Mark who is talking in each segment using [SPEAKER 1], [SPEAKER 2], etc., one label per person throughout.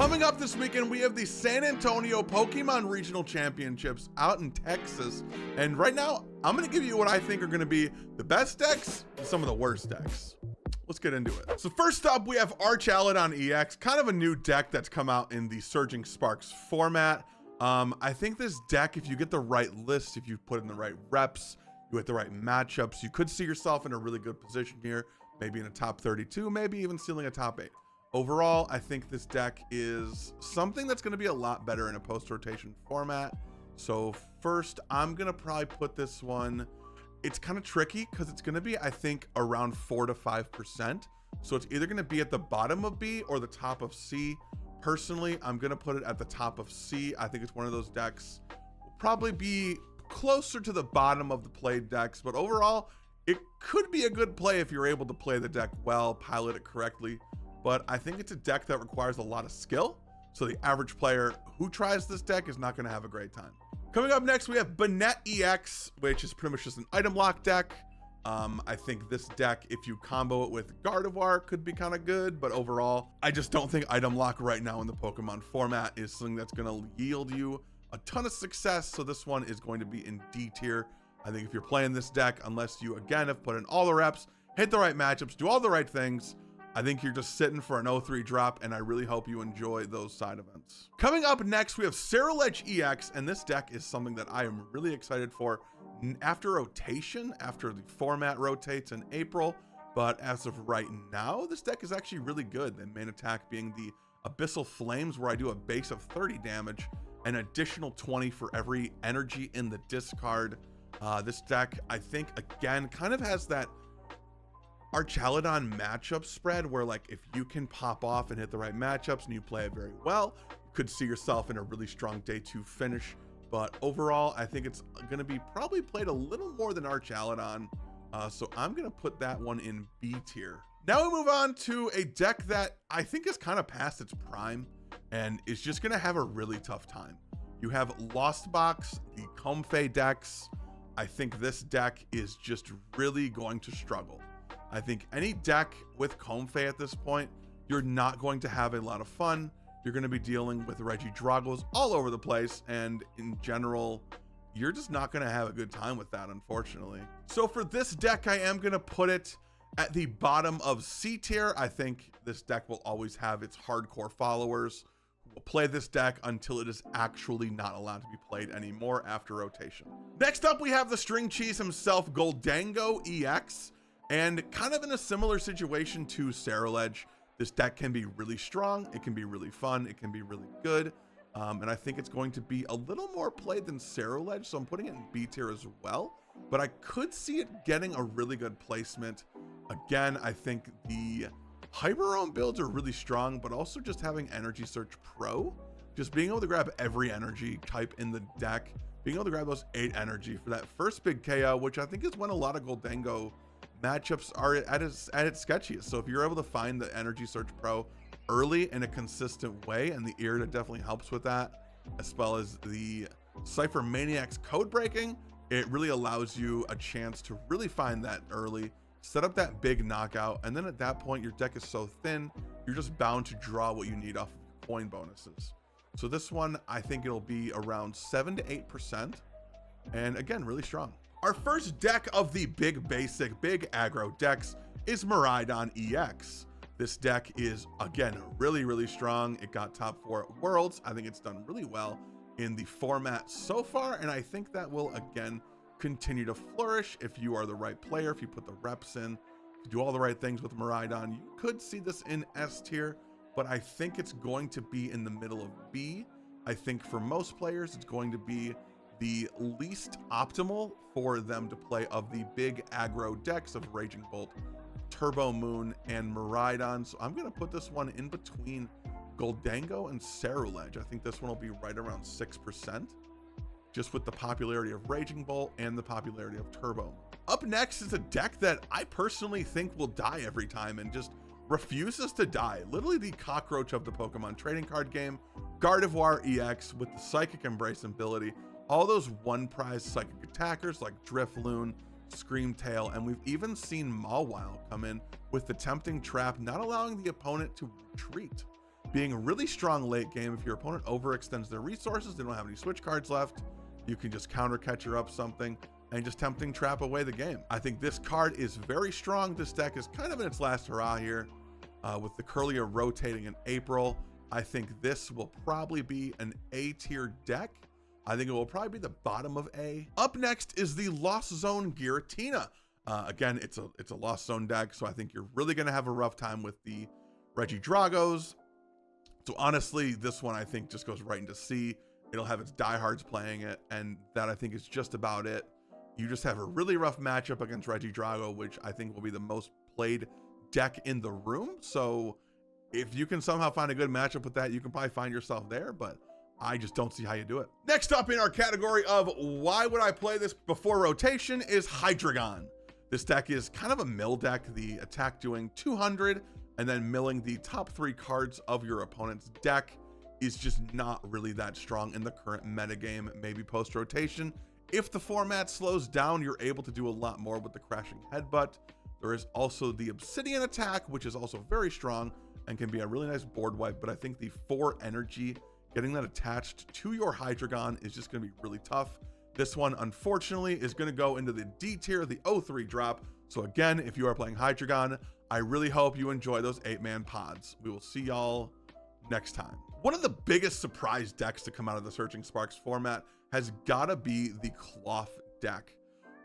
[SPEAKER 1] Coming up this weekend, we have the San Antonio Pokemon Regional Championships out in Texas. And right now, I'm going to give you what I think are going to be the best decks and some of the worst decks. Let's get into it. So first up, we have Archaludon EX, kind of a new deck that's come out in the Surging Sparks format. I think this deck, if you get the right list, if you put in the right reps, you hit the right matchups, you could see yourself in a really good position here, maybe in a top 32, maybe even stealing a top 8. Overall, I think this deck is something that's going to be a lot better in a post-rotation format. So first, I'm going to probably put this one, it's kind of tricky because it's going to be, I think, around 4 to 5%. So it's either going to be at the bottom of B or the top of C. Personally, I'm going to put it at the top of C. I think it's one of those decks, will probably be closer to the bottom of the played decks, but overall, it could be a good play if you're able to play the deck well, pilot it correctly. But I think it's a deck that requires a lot of skill. So the average player who tries this deck is not going to have a great time. Coming up next, we have Banette EX, which is pretty much just an item lock deck. I think this deck, if you combo it with Gardevoir, could be kind of good. But overall, I just don't think item lock right now in the Pokemon format is something that's going to yield you a ton of success. So this one is going to be in D tier. I think if you're playing this deck, unless you, again, have put in all the reps, hit the right matchups, do all the right things, I think you're just sitting for an 0-3 drop, and I really hope you enjoy those side events. Coming up next, we have Ceruledge EX, and this deck is something that I am really excited for after rotation, after the format rotates in April. But as of right now, this deck is actually really good. The main attack being the Abyssal Flames, where I do a base of 30 damage, an additional 20 for every energy in the discard. This deck, I think, again, kind of has that Archaludon matchup spread where, like, if you can pop off and hit the right matchups and you play it very well, you could see yourself in a really strong day 2 finish. But overall, I think it's going to be probably played a little more than Archaludon. So I'm going to put that one in B tier. Now we move on to a deck that I think is kind of past its prime and is just going to have a really tough time. You have Lost Box, the Comfey decks. I think this deck is just really going to struggle. I think any deck with Comfey at this point, you're not going to have a lot of fun. You're going to be dealing with Regidragos all over the place, and in general, you're just not going to have a good time with that, unfortunately. So for this deck, I am going to put it at the bottom of C tier. I think this deck will always have its hardcore followers who will play this deck until it is actually not allowed to be played anymore after rotation. Next up, we have the String Cheese himself, Goldango EX. And kind of in a similar situation to Ceruledge, this deck can be really strong, it can be really fun, it can be really good. And I think it's going to be a little more played than Ceruledge, so I'm putting it in B tier as well. But I could see it getting a really good placement. Again, I think the Hyper builds are really strong, but also just having Energy Search Pro, just being able to grab every energy type in the deck, being able to grab those 8 energy for that first big KO, which I think is when a lot of Goldango matchups are at its sketchiest. So if you're able to find the Energy Search Pro early in a consistent way, and the Irida definitely helps with that, as well as the Cypher Maniac's code breaking, it really allows you a chance to really find that early, set up that big knockout, and then at that point your deck is so thin, you're just bound to draw what you need off of coin bonuses. So this one, I think it'll be around 7 to 8%, and again, really strong. Our first deck of the big basic, big aggro decks is Miraidon EX. This deck is, again, really, really strong. It got top 4 at Worlds. I think it's done really well in the format so far, and I think that will, again, continue to flourish if you are the right player, if you put the reps in, if you do all the right things with Miraidon. You could see this in S tier, but I think it's going to be in the middle of B. I think for most players, it's going to be the least optimal for them to play of the big aggro decks of Raging Bolt, Turbo Moon, and Miraidon. So I'm going to put this one in between Goldango and Ceruledge. I think this one will be right around 6%, just with the popularity of Raging Bolt and the popularity of Turbo. Up next is a deck that I personally think will die every time and just refuses to die. Literally the cockroach of the Pokemon trading card game, Gardevoir EX with the Psychic Embrace ability. All those one prize psychic attackers like Drifloon, Screamtail, and we've even seen Mawile come in with the tempting trap, not allowing the opponent to retreat. being really strong late game. If your opponent overextends their resources, they don't have any switch cards left, you can just counter catcher up something and just tempting trap away the game. I think this card is very strong. This deck is kind of in its last hurrah here. With the Kirlia rotating in April, I think this will probably be an A tier deck. I think it will probably be the bottom of A. Up next is the Lost Zone Giratina. Again, it's a Lost Zone deck, so I think you're really gonna have a rough time with the Regidragos. So honestly, this one I think just goes right into C. It'll have its diehards playing it, and that I think is just about it. You just have a really rough matchup against Regidrago, which I think will be the most played deck in the room. So if you can somehow find a good matchup with that, you can probably find yourself there, but I just don't see how you do it. Next up in our category of why would I play this before rotation is Hydreigon. This deck is kind of a mill deck, the attack doing 200 and then milling the top 3 cards of your opponent's deck is just not really that strong in the current metagame, maybe post-rotation. If the format slows down, you're able to do a lot more with the Crashing Headbutt. There is also the Obsidian attack, which is also very strong and can be a really nice board wipe, but I think the 4 energy, getting that attached to your Hydreigon is just gonna be really tough. This one, unfortunately, is gonna go into the D tier, the O3 drop. So again, if you are playing Hydreigon, I really hope you enjoy those 8-man pods. We will see y'all next time. One of the biggest surprise decks to come out of the Searching Sparks format has gotta be the Cloth deck.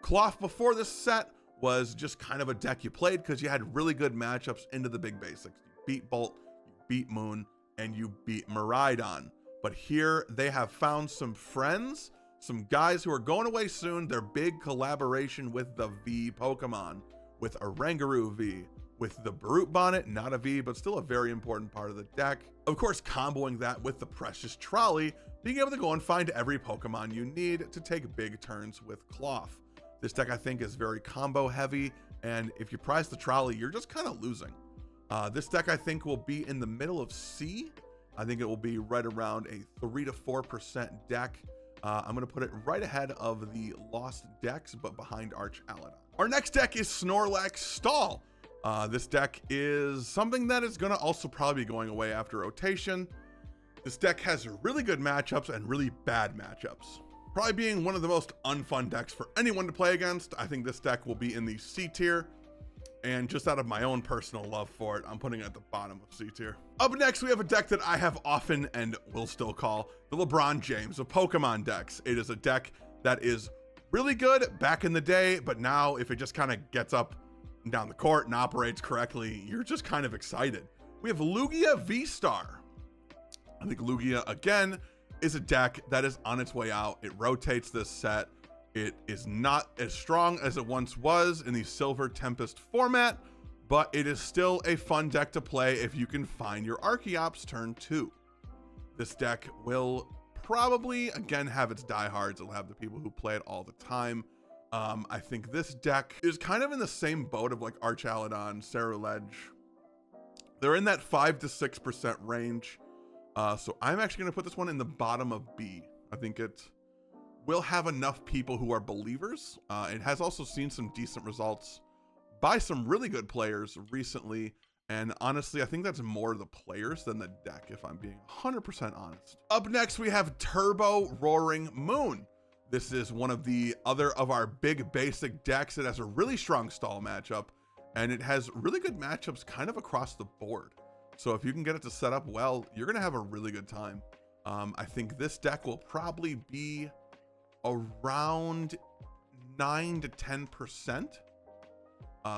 [SPEAKER 1] Cloth before this set was just kind of a deck you played because you had really good matchups into the big basics. You beat Bolt, you beat Moon, and you beat Miraidon. But here they have found some friends, some guys who are going away soon. Their big collaboration with the V Pokemon, with Oranguru V, with the Brute Bonnet, not a V, but still a very important part of the deck. Of course, comboing that with the Precious Trolley, being able to go and find every Pokemon you need to take big turns with Cloth. This deck, I think, is very combo heavy, and if you prize the Trolley, you're just kind of losing. This deck, I think, will be in the middle of C. I think it will be right around a 3 to 4% deck. I'm going to put it right ahead of the Lost decks, but behind Arch Aladon. Our next deck is Snorlax Stall. This deck is something that is going to also probably be going away after rotation. This deck has really good matchups and really bad matchups. Probably being one of the most unfun decks for anyone to play against. I think this deck will be in the C tier. And just out of my own personal love for it, I'm putting it at the bottom of C tier. Up next, we have a deck that I have often and will still call the LeBron James of Pokemon decks. It is a deck that is really good back in the day, but now if it just kind of gets up and down the court and operates correctly, you're just kind of excited. We have Lugia V-Star. I think Lugia, again, is a deck that is on its way out. It rotates this set. It is not as strong as it once was in the Silver Tempest format, but it is still a fun deck to play if you can find your Archeops turn 2. This deck will probably, again, have its diehards. It'll have the people who play it all the time. I think this deck is kind of in the same boat of like Arch Aladon, Ceruledge. They're in that 5 to 6% range. So I'm actually going to put this one in the bottom of B. I think it will have enough people who are believers. It has also seen some decent results by some really good players recently. And honestly, I think that's more the players than the deck, if I'm being 100% honest. Up next, we have Turbo Roaring Moon. This is one of the other of our big basic decks. It has a really strong stall matchup, and it has really good matchups kind of across the board. So if you can get it to set up well, you're gonna have a really good time. I think this deck will probably be around 9 to 10%.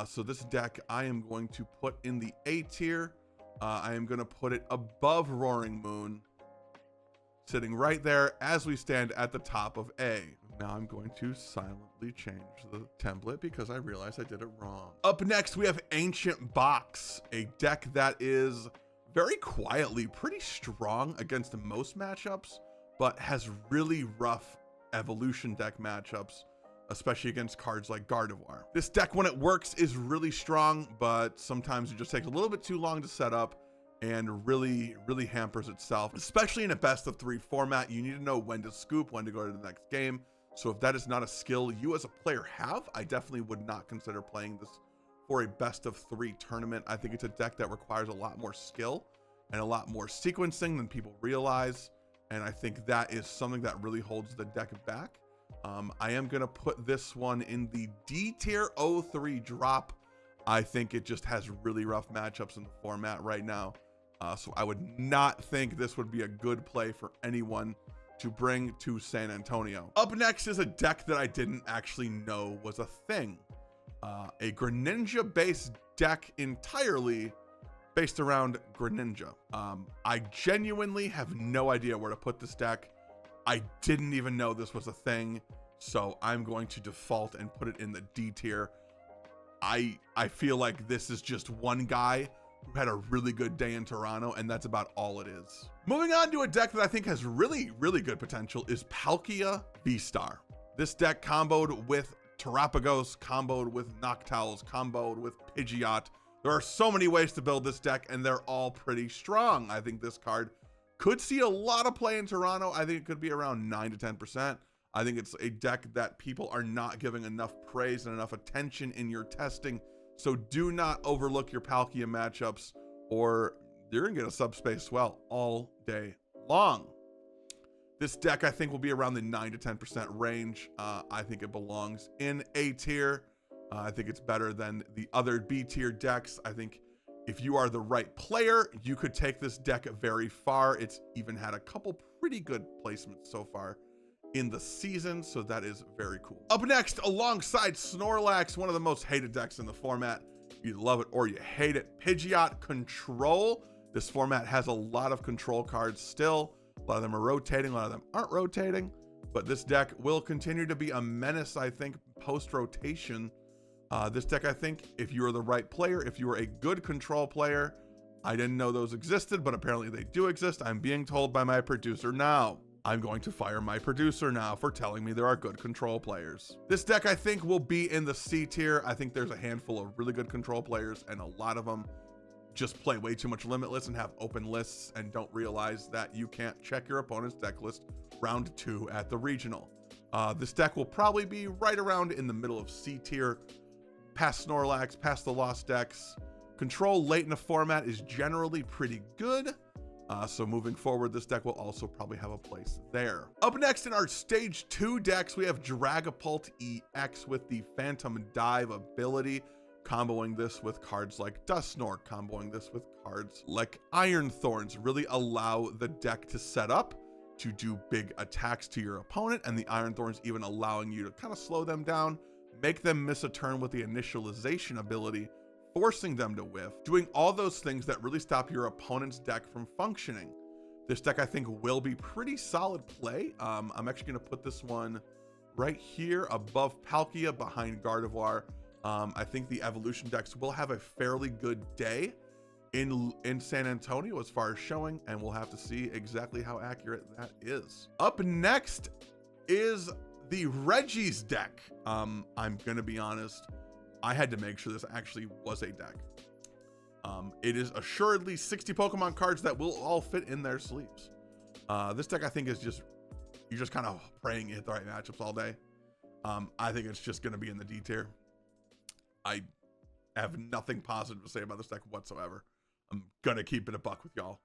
[SPEAKER 1] So this deck I am going to put in the A tier. I am going to put it above Roaring Moon, sitting right there as we stand at the top of A. Now I'm going to silently change the template because I realized I did it wrong. Up next, we have Ancient Box, a deck that is very quietly pretty strong against most matchups, but has really rough evolution deck matchups, especially against cards like Gardevoir. This deck, when it works, is really strong, but sometimes it just takes a little bit too long to set up and really hampers itself, especially in a best of 3 format. You need to know when to scoop, when to go to the next game. So if that is not a skill you as a player have, I definitely would not consider playing this for a best of 3 tournament. I think it's a deck that requires a lot more skill and a lot more sequencing than people realize. And I think that is something that really holds the deck back. I am going to put this one in the D tier 03 drop. I think it just has really rough matchups in the format right now. So I would not think this would be a good play for anyone to bring to San Antonio. Up next is a deck that I didn't actually know was a thing. A Greninja based deck entirely based around Greninja. I genuinely have no idea where to put this deck. I didn't even know this was a thing, so I'm going to default and put it in the D tier. I feel like this is just one guy who had a really good day in Toronto, and that's about all it is. Moving on to a deck that I think has really good potential is Palkia V-Star. This deck comboed with Terapagos, comboed with Noctowls, comboed with Pidgeot. There are so many ways to build this deck, and they're all pretty strong. I think this card could see a lot of play in Toronto. I think it could be around 9 to 10%. I think it's a deck that people are not giving enough praise and enough attention in your testing. So do not overlook your Palkia matchups, or you're gonna get a subspace swell all day long. This deck, I think, will be around the 9 to 10% range. I think it belongs in A tier. I think it's better than the other B tier decks. I think if you are the right player, you could take this deck very far. It's even had a couple pretty good placements so far in the season, so that is very cool. Up next, alongside Snorlax, one of the most hated decks in the format. You love it or you hate it. Pidgeot Control. This format has a lot of control cards still. A lot of them are rotating, a lot of them aren't rotating, but this deck will continue to be a menace, I think, post-rotation. This deck, I think, if you are the right player, if you are a good control player, I didn't know those existed, but apparently they do exist. I'm being told by my producer now. I'm going to fire my producer now for telling me there are good control players. This deck, I think, will be in the C tier. I think there's a handful of really good control players, and a lot of them just play way too much Limitless and have open lists and don't realize that you can't check your opponent's deck list round 2 at the regional. This deck will probably be right around in the middle of C tier, past Snorlax, past the Lost decks. Control late in the format is generally pretty good. So moving forward, this deck will also probably have a place there. Up next in our stage 2 decks, we have Dragapult EX with the Phantom Dive ability, comboing this with cards like Dusknoir, comboing this with cards like Iron Thorns, really allow the deck to set up to do big attacks to your opponent, and the Iron Thorns even allowing you to kind of slow them down, make them miss a turn with the initialization ability, forcing them to whiff, doing all those things that really stop your opponent's deck from functioning. This deck, I think, will be pretty solid play. I'm actually going to put this one right here above Palkia, behind Gardevoir. I think the evolution decks will have a fairly good day in San Antonio as far as showing, and we'll have to see exactly how accurate that is. Up next is the Reggie's deck. I'm gonna be honest, I had to make sure this actually was a deck. It is assuredly 60 Pokemon cards that will all fit in their sleeves. This deck, I think, is just, you're just kind of praying you hit the right matchups all day. I think it's just gonna be in the D tier. I have nothing positive to say about this deck whatsoever. I'm gonna keep it a buck with y'all.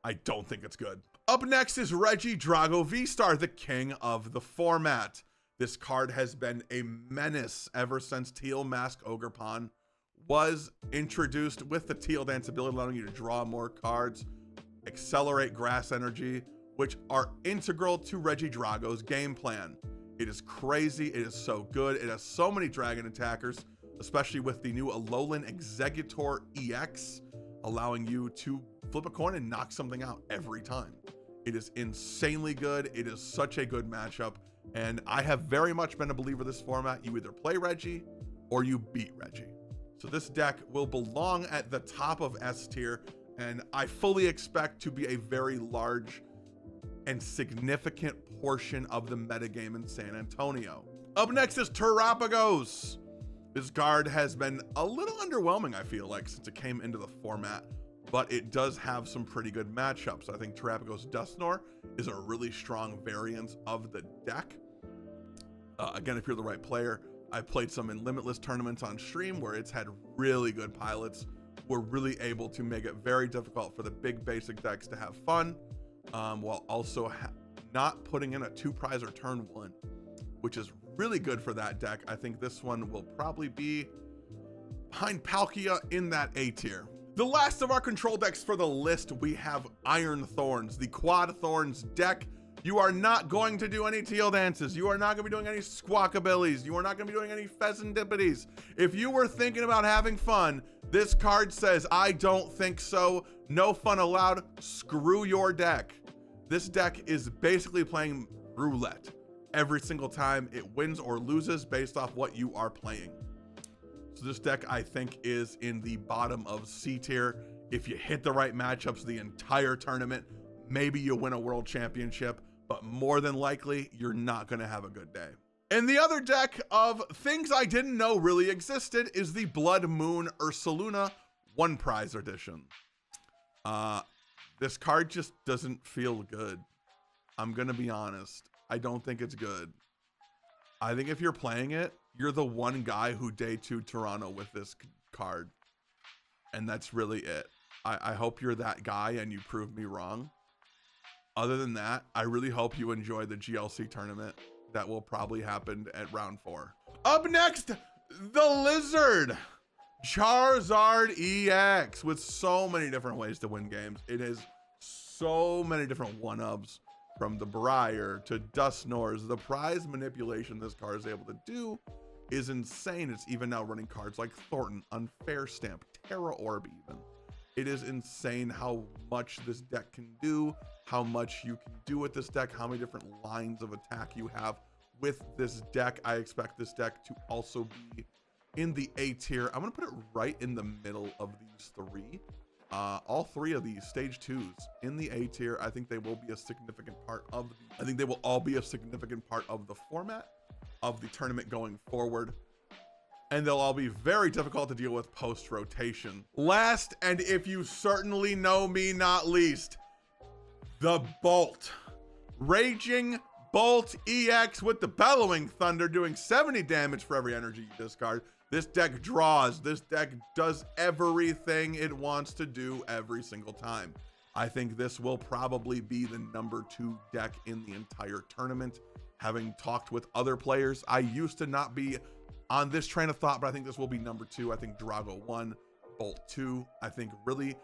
[SPEAKER 1] I don't think it's good. Up next is Regidrago V-Star, the king of the format. This card has been a menace ever since Teal Mask Ogerpon was introduced with the Teal Dance ability, allowing you to draw more cards, accelerate grass energy, which are integral to Regidrago's game plan. It is crazy. It is so good. It has so many dragon attackers, especially with the new Alolan Exeggutor EX, allowing you to flip a coin and knock something out every time. It is insanely good. It is such a good matchup, and I have very much been a believer of this format. You either play Reggie or you beat Reggie. So this deck will belong at the top of S tier, and I fully expect to be a very large and significant portion of the metagame in San Antonio. Up next is Terapagos. This card has been a little underwhelming, I feel like, since it came into the format, but it does have some pretty good matchups. I think Terapagos Dusknoir is a really strong variant of the deck. Again, if you're the right player, I played some in Limitless tournaments on stream where it's had really good pilots, we're really able to make it very difficult for the big basic decks to have fun, while also not putting in a 2 prize or turn 1, which is really good for that deck. I think this one will probably be behind Palkia in that A tier. The last of our control decks for the list, we have Iron Thorns, the Quad Thorns deck. You are not going to do any teal dances. You are not going to be doing any squawkabillies. You are not going to be doing any pheasantipities. If you were thinking about having fun, this card says, I don't think so. No fun allowed. Screw your deck. This deck is basically playing roulette. Every single time it wins or loses based off what you are playing. So this deck, I think, is in the bottom of C tier. If you hit the right matchups the entire tournament, maybe you win a world championship, but more than likely, you're not going to have a good day. And the other deck of things I didn't know really existed is the Blood Moon Ursaluna 1 prize edition. This card just doesn't feel good. I'm going to be honest. I don't think it's good. I think if you're playing it, you're the one guy who day 2 Toronto with this card. And that's really it. I hope you're that guy and you prove me wrong. Other than that, I really hope you enjoy the GLC tournament that will probably happen at round 4. Up next, the Lizard Charizard EX, with so many different ways to win games. It is so many different 1-ups, from the Briar to Dusknoirs. The prize manipulation this card is able to do is insane. It's even now running cards like Thornton, Unfair Stamp, Terra Orb even. It is insane how much this deck can do, how much you can do with this deck, how many different lines of attack you have with this deck. I expect this deck to also be in the A tier. I'm gonna put it right in the middle of these 3. All 3 of these stage 2s in the A tier. I think they will be a significant part of I think they will all be a significant part of the format of the tournament going forward. And they'll all be very difficult to deal with post rotation. Last, and if you certainly know me not least, the Bolt. Raging Bolt EX with the Bellowing Thunder, doing 70 damage for every energy you discard. This deck draws. This deck does everything it wants to do every single time. I think this will probably be the number 2 deck in the entire tournament. Having talked with other players, I used to not be on this train of thought, but I think this will be number 2. I think Drago 1, Bolt 2. I think really,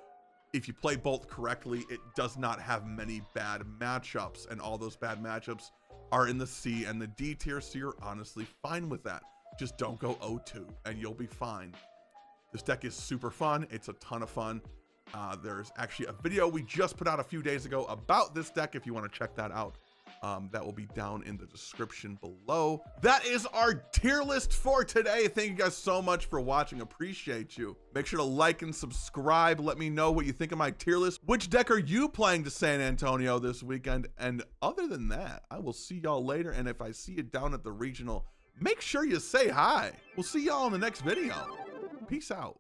[SPEAKER 1] if you play Bolt correctly, it does not have many bad matchups, and all those bad matchups are in the C and the D tier, so you're honestly fine with that. Just don't go 0-2 and you'll be fine. This deck is super fun. It's a ton of fun. There's actually a video we just put out a few days ago about this deck if you want to check that out. That will be down in the description below. That is our tier list for today. Thank you guys so much for watching. Appreciate you. Make sure to like and subscribe. Let me know what you think of my tier list. Which deck are you playing to San Antonio this weekend? And other than that, I will see y'all later. And if I see you down at the regional, make sure you say hi. We'll see y'all in the next video. Peace out.